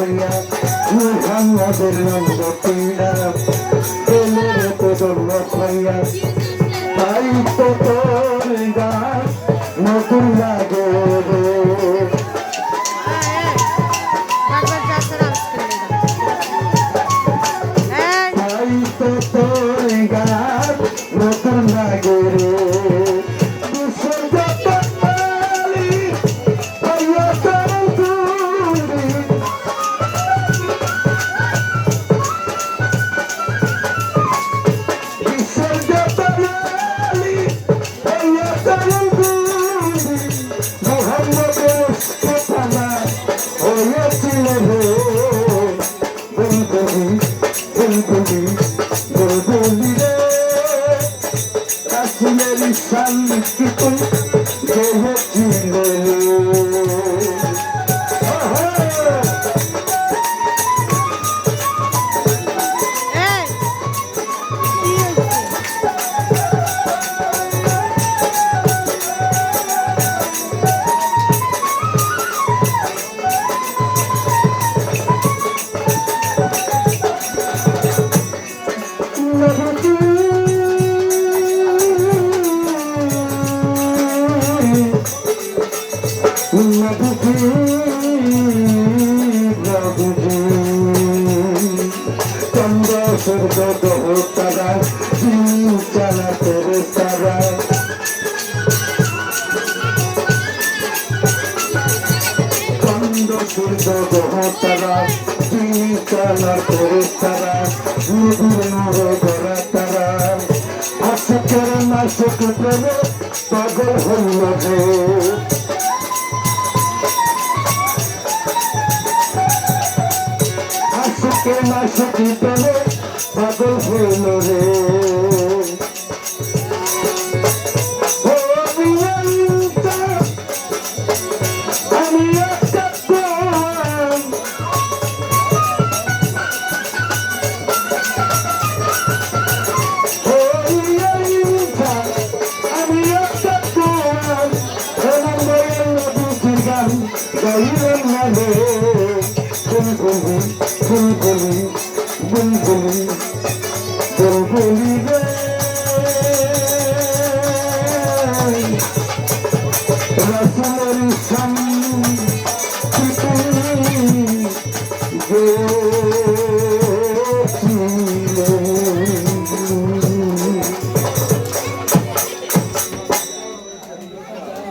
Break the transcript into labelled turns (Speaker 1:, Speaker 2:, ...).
Speaker 1: হইয়া মুহাম্মাদের নাম জপিয়া পেলের কদম খাইয়া তাই তো তোর গান নতুন লাগে রে তাই তো তোর গান নতুন লাগে রে Asumeri sankitu jehotile তারা চালা করে তারা কন্দ সূর্য গ্রহ তারা চালা করে তারা গড়া তারা আশকের নাশক প্রেমে পাগল হইল রে আশকের নাশক প্রেমে পাগল হইল রে আমি একটা গাইলেন না রে বুলবুলি বুলবুলি বুলবুলি বুলবুলি রে রাসূলের শান